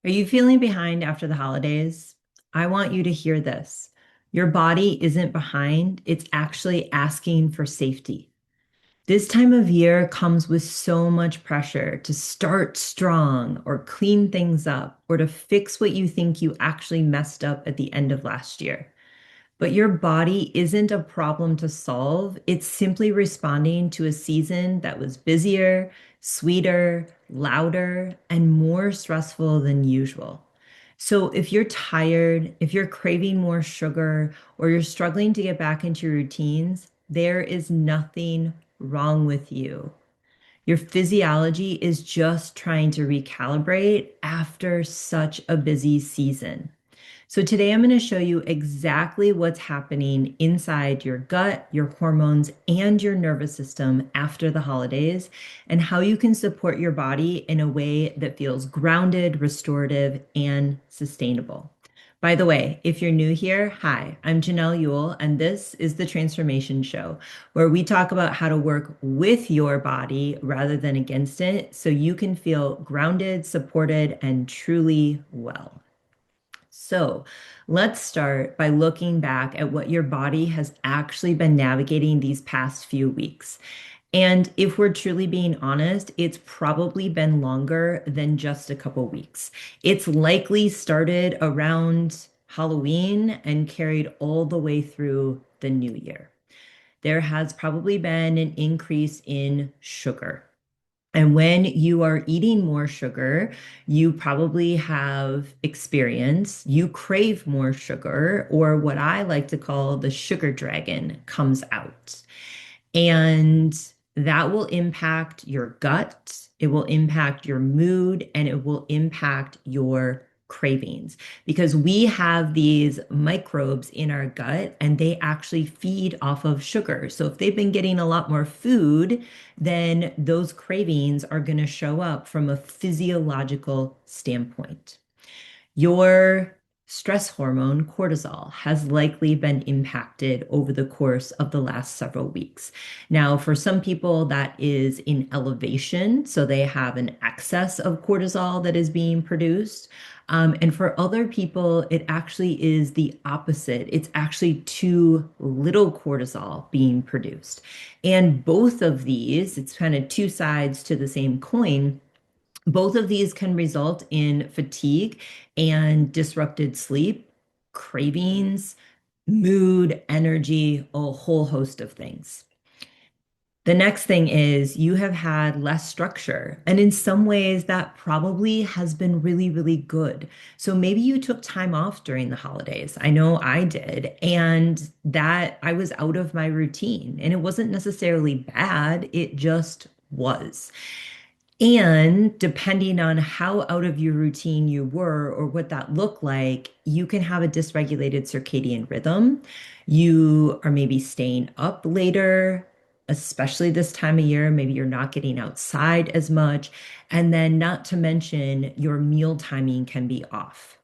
Are you feeling behind after the holidays? I want you to hear this. Your body isn't behind, it's actually asking for safety. This time of year comes with so much pressure to start strong or clean things up or to fix what you think you actually messed up at the end of last year. But your body isn't a problem to solve. It's simply responding to a season that was busier, sweeter, louder, and more stressful than usual. So if you're tired, if you're craving more sugar, or you're struggling to get back into your routines, there is nothing wrong with you. Your physiology is just trying to recalibrate after such a busy season. So today I'm going to show you exactly what's happening inside your gut, your hormones, and your nervous system after the holidays, and how you can support your body in a way that feels grounded, restorative, and sustainable. By the way, if you're new here, hi, I'm Janell Yule, and this is the Transformation Show, where we talk about how to work with your body rather than against it so you can feel grounded, supported, and truly well. So let's start by looking back at what your body has actually been navigating these past few weeks. And if we're truly being honest, it's probably been longer than just a couple weeks. It's likely started around Halloween and carried all the way through the new year. There has probably been an increase in sugar. And when you are eating more sugar, you probably have experience, you crave more sugar, or what I like to call the sugar dragon comes out. And that will impact your gut, it will impact your mood, and it will impact your cravings because we have these microbes in our gut and they actually feed off of sugar. So if they've been getting a lot more food, then those cravings are going to show up from a physiological standpoint. Your stress hormone, cortisol, has likely been impacted over the course of the last several weeks. Now, for some people, that is in elevation, so they have an excess of cortisol that is being produced. And for other people, it actually is the opposite. It's actually too little cortisol being produced. And both of these, it's kind of two sides to the same coin, both of these can result in fatigue and disrupted sleep, cravings, mood, energy, a whole host of things. The next thing is you have had less structure. And in some ways, that probably has been really, really good. So maybe you took time off during the holidays. I know I did. And that I was out of my routine. And it wasn't necessarily bad, it just was. And depending on how out of your routine you were or what that looked like, you can have a dysregulated circadian rhythm. You are maybe staying up later, especially this time of year. Maybe you're not getting outside as much. And then, not to mention, your meal timing can be off.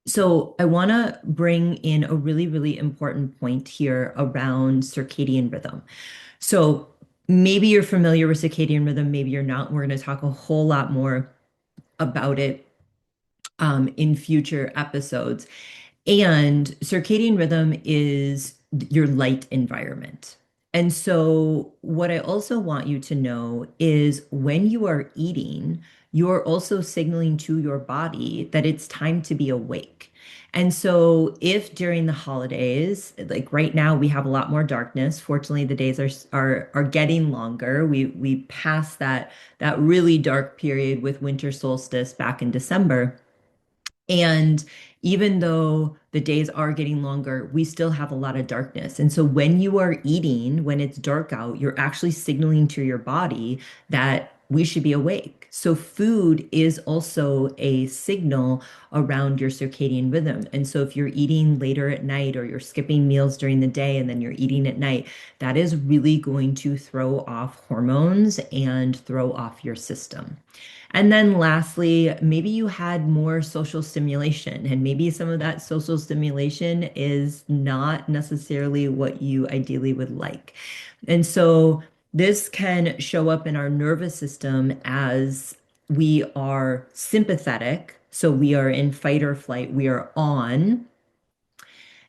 So, I want to bring in a really, really important point here around circadian rhythm. So maybe you're familiar with circadian rhythm, maybe you're not. We're going to talk a whole lot more about it in future episodes. And circadian rhythm is your light environment. And so, what I also want you to know is when you are eating, you're also signaling to your body that it's time to be awake. And so, if during the holidays, like right now, we have a lot more darkness. Fortunately, the days are getting longer. We passed that really dark period with winter solstice back in December. And even though the days are getting longer, we still have a lot of darkness. And so when you are eating, when it's dark out, you're actually signaling to your body that we should be awake. So food is also a signal around your circadian rhythm. And so if you're eating later at night or you're skipping meals during the day and then you're eating at night, that is really going to throw off hormones and throw off your system. And then lastly, maybe you had more social stimulation, and maybe some of that social stimulation is not necessarily what you ideally would like. And so this can show up in our nervous system as we are sympathetic So we are in fight or flight, we are on.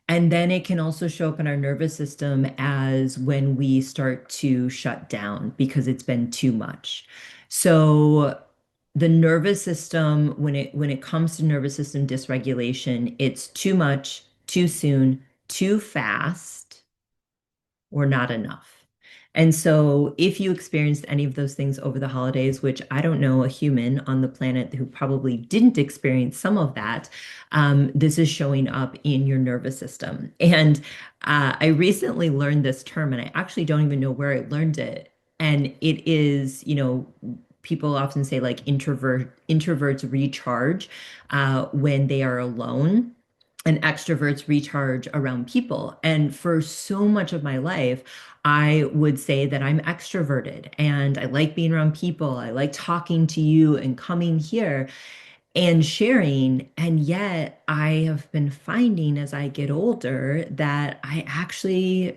And then it can also show up in our nervous system as when we start to shut down because it's been too much. So the nervous system, when it comes to nervous system dysregulation, it's too much, too soon, too fast, or not enough. And so, if you experienced any of those things over the holidays, which I don't know a human on the planet who probably didn't experience some of that, this is showing up in your nervous system. And I recently learned this term, and I actually don't even know where I learned it. And it is, people often say like introverts recharge when they are alone and extroverts recharge around people. And for so much of my life, I would say that I'm extroverted and I like being around people. I like talking to you and coming here and sharing. And yet, I have been finding as I get older that I actually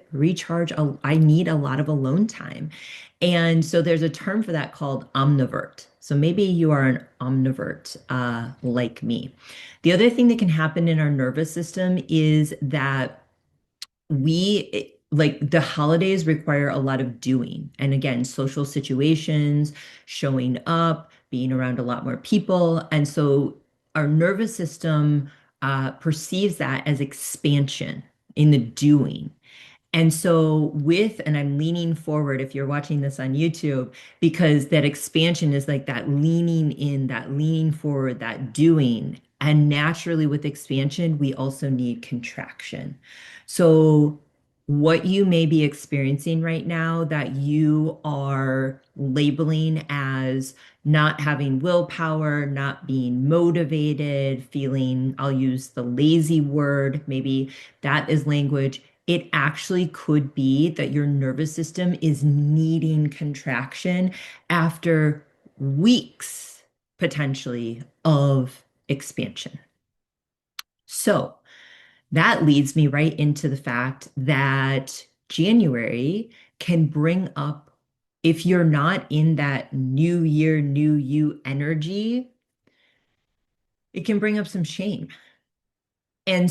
I need a lot of alone time. And so there's a term for that called omnivert. So maybe you are an omnivert like me. The other thing that can happen in our nervous system is that like the holidays require a lot of doing. And again, social situations, showing up, being around a lot more people. And so our nervous system perceives that as expansion in the doing. And so, and I'm leaning forward if you're watching this on YouTube, because that expansion is like that leaning in, that leaning forward, that doing. And naturally, with expansion, we also need contraction. So, what you may be experiencing right now that you are labeling as not having willpower, not being motivated, feeling, I'll use the lazy word, maybe that is language. It actually could be that your nervous system is needing contraction after weeks, potentially, of expansion. So that leads me right into the fact that January can bring up, if you're not in that new year, new you energy, it can bring up some shame. And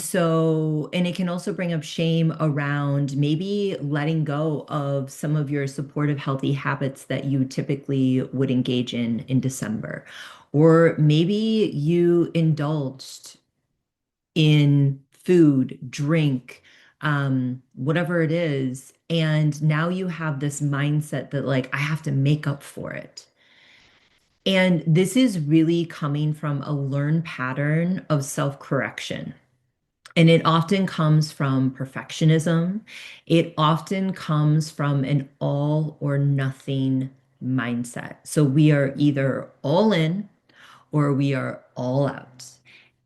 it can also bring up shame around maybe letting go of some of your supportive, healthy habits that you typically would engage in December. Or maybe you indulged in food, drink, whatever it is. And now you have this mindset that, like, I have to make up for it. And this is really coming from a learned pattern of self-correction. And it often comes from perfectionism. It often comes from an all or nothing mindset. So we are either all in or we are all out.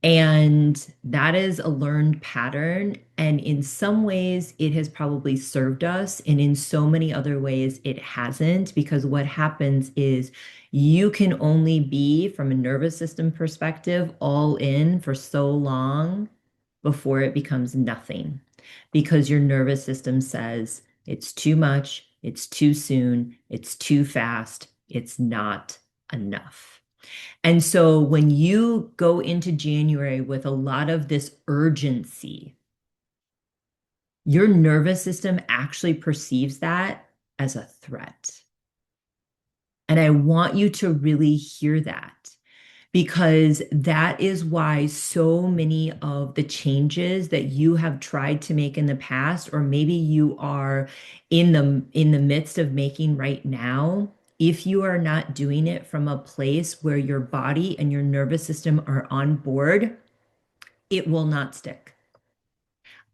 And that is a learned pattern. And in some ways, it has probably served us. And in so many other ways, it hasn't, because what happens is you can only be, from a nervous system perspective, all in for so long before it becomes nothing, because your nervous system says it's too much, it's too soon, it's too fast, it's not enough. And so when you go into January with a lot of this urgency, your nervous system actually perceives that as a threat. And I want you to really hear that, because that is why so many of the changes that you have tried to make in the past, or maybe you are in the midst of making right now, if you are not doing it from a place where your body and your nervous system are on board, it will not stick.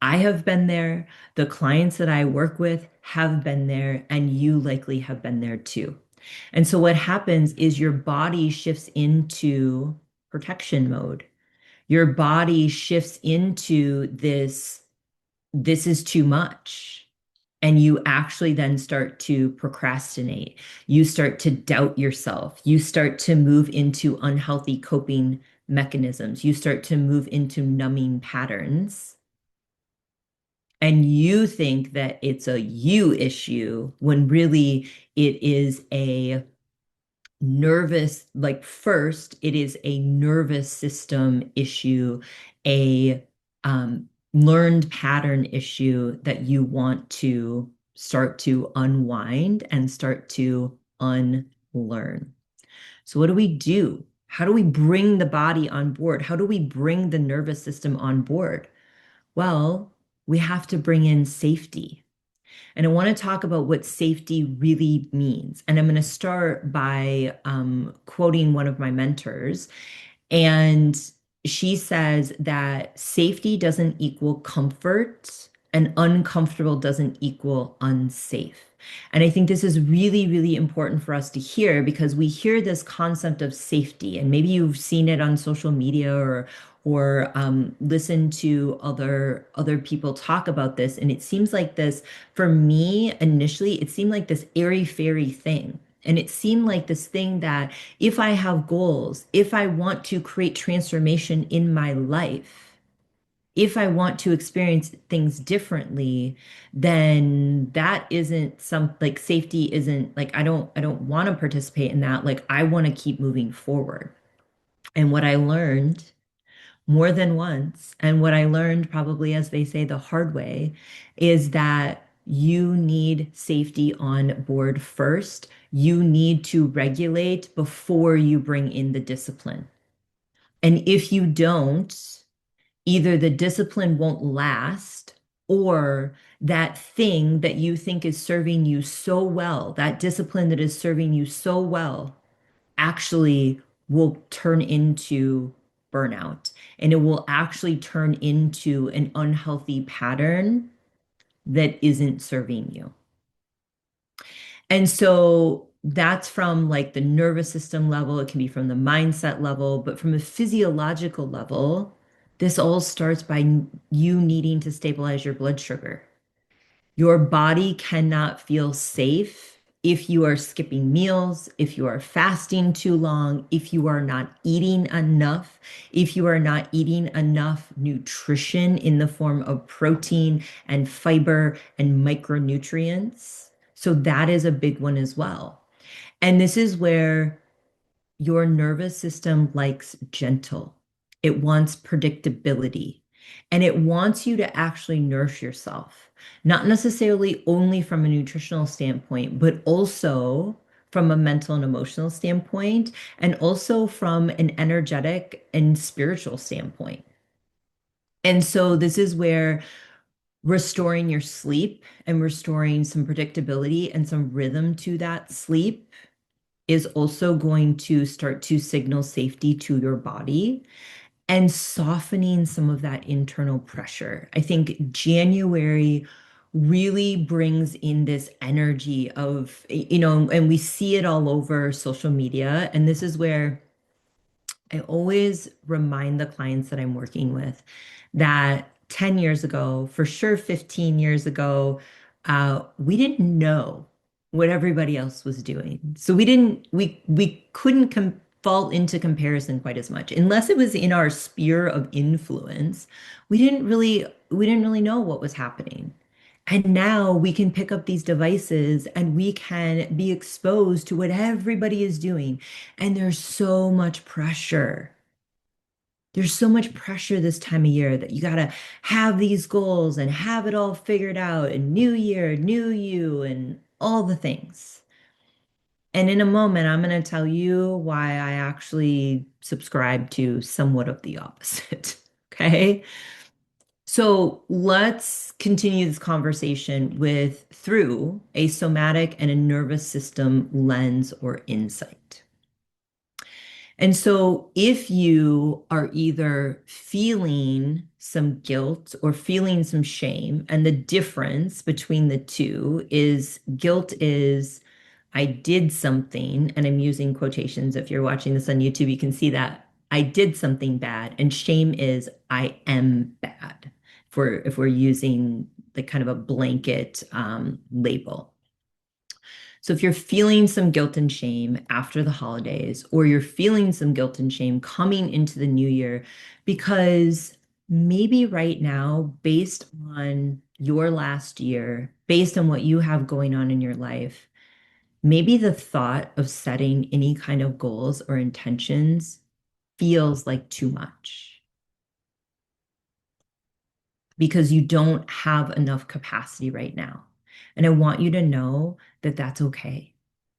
I have been there. The clients that I work with have been there, and you likely have been there too. And so what happens is your body shifts into protection mode. Your body shifts into this is too much. And you actually then start to procrastinate. You start to doubt yourself. You start to move into unhealthy coping mechanisms. You start to move into numbing patterns. And you think that it's a you issue when really it is nervous, like first, it is a nervous system issue, a learned pattern issue that you want to start to unwind and start to unlearn. So, what do we do? How do we bring the body on board? How do we bring the nervous system on board? Well, we have to bring in safety. And I want to talk about what safety really means. And I'm going to start by quoting one of my mentors. And she says that safety doesn't equal comfort and uncomfortable doesn't equal unsafe. And I think this is really, really important for us to hear because we hear this concept of safety, and maybe you've seen it on social media or listen to other people talk about this. And it seems like this, for me, initially, it seemed like this airy fairy thing. And it seemed like this thing that if I have goals, if I want to create transformation in my life, if I want to experience things differently, then that isn't some like safety isn't like I don't want to participate in that. Like I want to keep moving forward. And what I learned more than once, and what I learned probably as they say the hard way, is that you need safety on board first. You need to regulate before you bring in the discipline. And if you don't, either the discipline won't last or that thing that you think is serving you so well, that discipline that is serving you so well, actually will turn into burnout and it will actually turn into an unhealthy pattern that isn't serving you. And so that's from like the nervous system level, it can be from the mindset level, but from a physiological level, this all starts by you needing to stabilize your blood sugar. Your body cannot feel safe if you are skipping meals, if you are fasting too long, if you are not eating enough, if you are not eating enough nutrition in the form of protein and fiber and micronutrients. So that is a big one as well. And this is where your nervous system likes gentle. It wants predictability and it wants you to actually nourish yourself, not necessarily only from a nutritional standpoint, but also from a mental and emotional standpoint, and also from an energetic and spiritual standpoint. And so this is where restoring your sleep and restoring some predictability and some rhythm to that sleep is also going to start to signal safety to your body and softening some of that internal pressure. I think January really brings in this energy of, and we see it all over social media. And this is where I always remind the clients that I'm working with that 10 years ago, for sure 15 years ago, we didn't know what everybody else was doing. So we couldn't fall into comparison quite as much. Unless it was in our sphere of influence, we didn't really know what was happening. And now we can pick up these devices and we can be exposed to what everybody is doing. And there's so much pressure. There's so much pressure this time of year that you got to have these goals and have it all figured out and new year, new you, and all the things. And in a moment, I'm going to tell you why I actually subscribe to somewhat of the opposite. Okay. So let's continue this conversation with through a somatic and a nervous system lens or insight. And so, if you are either feeling some guilt or feeling some shame, and the difference between the two is guilt is I did something, and I'm using quotations. If you're watching this on YouTube, you can see that I did something bad, and shame is I am bad. If we're using the kind of a blanket label. So if you're feeling some guilt and shame after the holidays, or you're feeling some guilt and shame coming into the new year, because maybe right now, based on your last year, based on what you have going on in your life, maybe the thought of setting any kind of goals or intentions feels like too much because you don't have enough capacity right now. And I want you to know that that's okay.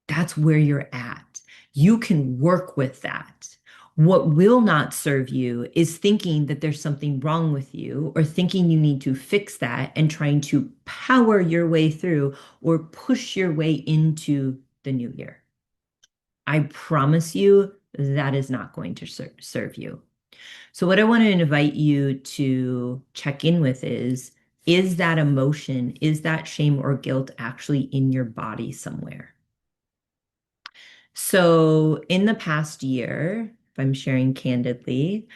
That's where you're at. You can work with that. What will not serve you is thinking that there's something wrong with you or thinking you need to fix that and trying to power your way through or push your way into the new year. I promise you that is not going to serve you. So, what I want to invite you to check in with is that emotion, is that shame or guilt actually in your body somewhere? So, in the past year, if I'm sharing candidly,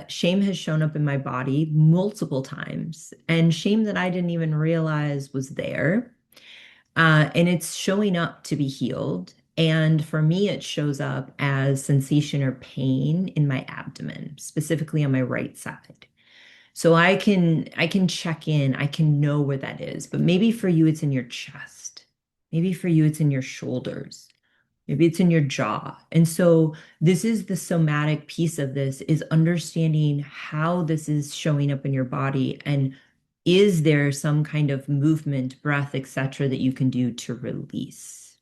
shame has shown up in my body multiple times, and shame that I didn't even realize was there. And it's showing up to be healed. And for me, it shows up as sensation or pain in my abdomen, specifically on my right side. So I can check in, I can know where that is. But maybe for you, it's in your chest. Maybe for you, it's in your shoulders. Maybe it's in your jaw. And so this is the somatic piece of this is understanding how this is showing up in your body and is there some kind of movement, breath, etc., that you can do to release?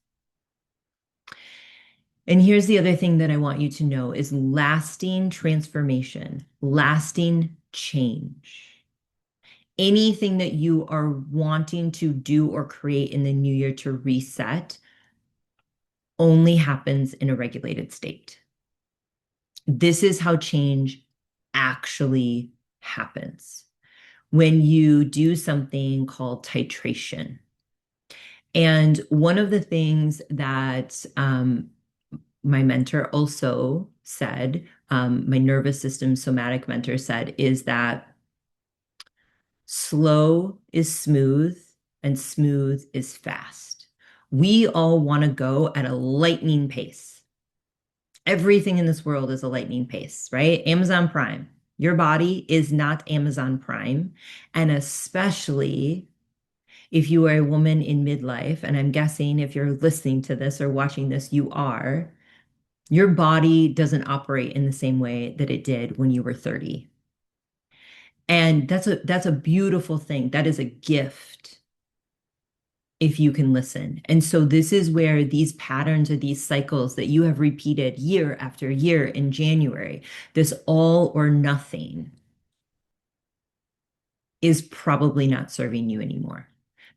And here's the other thing that I want you to know is lasting transformation, lasting change. Anything that you are wanting to do or create in the new year to reset only happens in a regulated state. This is how change actually happens when you do something called titration. And one of the things that my mentor also said, my nervous system somatic mentor said, is that slow is smooth and smooth is fast. We all want to go at a lightning pace. Everything in this world is a lightning pace, right? Amazon Prime. Your body is not Amazon Prime. And especially if you are a woman in midlife, and I'm guessing if you're listening to this or watching this, you are, your body doesn't operate in the same way that it did when you were 30. And that's a beautiful thing. That is a gift if you can listen. And so this is where these patterns or these cycles that you have repeated year after year in January, this all or nothing is probably not serving you anymore.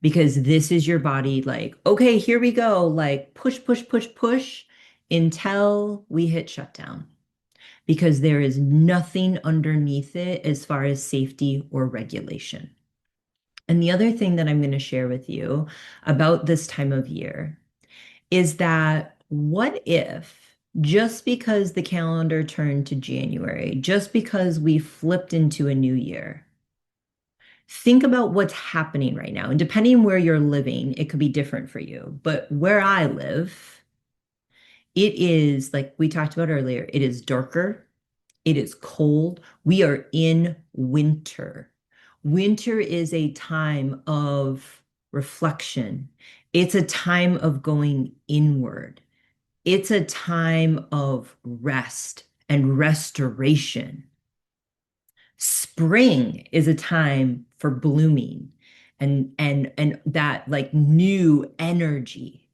Because this is your body like, okay, here we go, like push, push, push, push until we hit shutdown. Because there is nothing underneath it as far as safety or regulation. And the other thing that I'm going to share with you about this time of year is that what if just because the calendar turned to January, just because we flipped into a new year, think about what's happening right now. And depending on where you're living, it could be different for you. But where I live, it is like we talked about earlier, it is darker. It is cold. We are in winter. Winter is a time of reflection. It's a time of going inward. It's a time of rest and restoration. Spring is a time for blooming and that like new energy.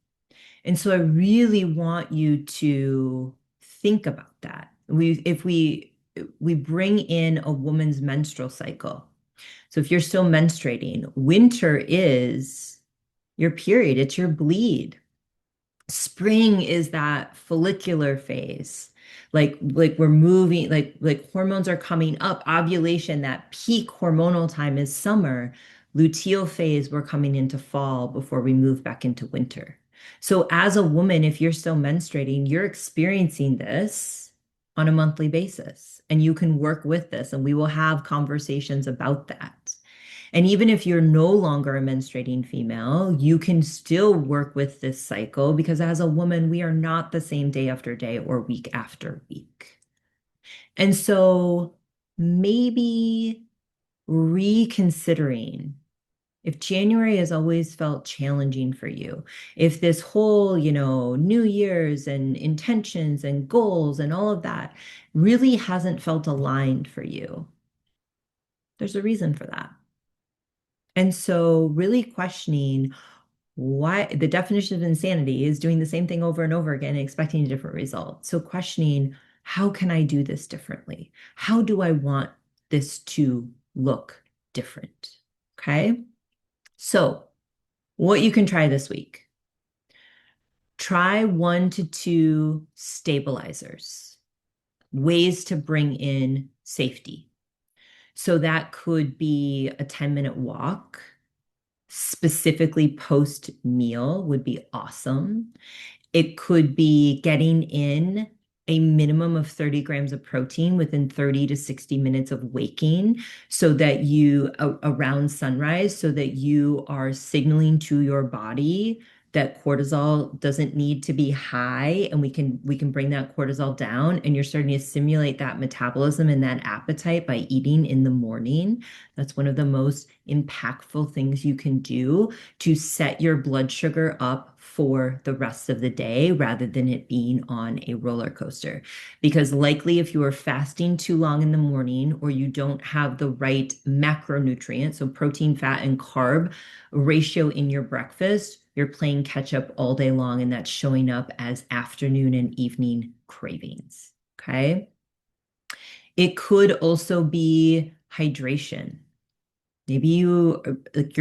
And so I really want you to think about that. If we bring in a woman's menstrual cycle. So if you're still menstruating, winter is your period, it's your bleed. Spring is that follicular phase. Like we're moving, like hormones are coming up. Ovulation, that peak hormonal time is summer. Luteal phase, we're coming into fall before we move back into winter. So as a woman, if you're still menstruating, you're experiencing this on a monthly basis, and you can work with this, and we will have conversations about that. And even if you're no longer a menstruating female, you can still work with this cycle because as a woman, we are not the same day after day or week after week. And so maybe reconsidering if January has always felt challenging for you, if this whole, New Year's and intentions and goals and all of that really hasn't felt aligned for you, there's a reason for that. And so, really questioning why the definition of insanity is doing the same thing over and over again and expecting a different result. So, questioning, how can I do this differently? How do I want this to look different? Okay. So, what you can try this week, try 1 to 2 stabilizers, ways to bring in safety. So, that could be a 10-minute walk specifically post meal would be awesome. It could be getting in a minimum of 30 grams of protein within 30 to 60 minutes of waking so that around sunrise, so that you are signaling to your body that cortisol doesn't need to be high, and we can bring that cortisol down, and you're starting to simulate that metabolism and that appetite by eating in the morning. That's one of the most impactful things you can do to set your blood sugar up for the rest of the day rather than it being on a roller coaster. Because likely, if you are fasting too long in the morning or you don't have the right macronutrients, so protein, fat, and carb ratio in your breakfast, you're playing catch up all day long, and that's showing up as afternoon and evening cravings. Okay. It could also be hydration. Maybe you're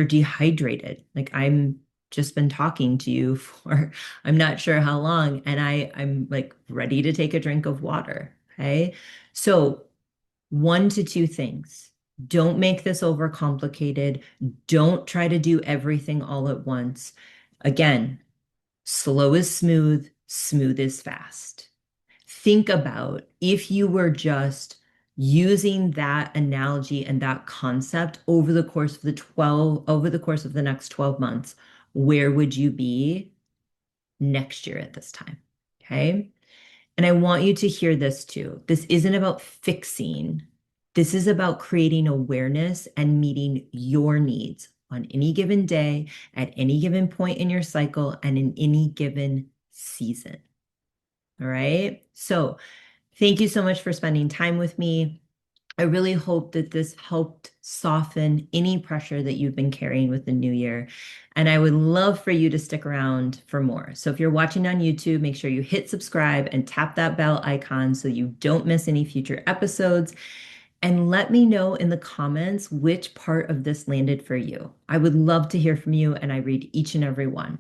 dehydrated. Like I'm just been talking to you for I'm not sure how long, and I'm like ready to take a drink of water. Okay. So 1 to 2 things. Don't make this overcomplicated. Don't try to do everything all at once. Again, slow is smooth, smooth is fast. Think about if you were just using that analogy and that concept over the course of the next 12 months, where would you be next year at this time? Okay. And I want you to hear this too. This isn't about fixing. This is about creating awareness and meeting your needs on any given day, at any given point in your cycle, and in any given season. All right. So thank you so much for spending time with me. I really hope that this helped soften any pressure that you've been carrying with the new year. And I would love for you to stick around for more. So if you're watching on YouTube, make sure you hit subscribe and tap that bell icon so you don't miss any future episodes. And let me know in the comments which part of this landed for you. I would love to hear from you, and I read each and every one.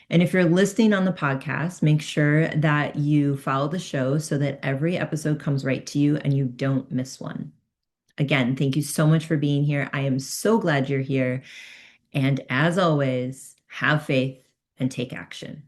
And if you're listening on the podcast, make sure that you follow the show so that every episode comes right to you and you don't miss one. Again, thank you so much for being here. I am so glad you're here. And as always, have faith and take action.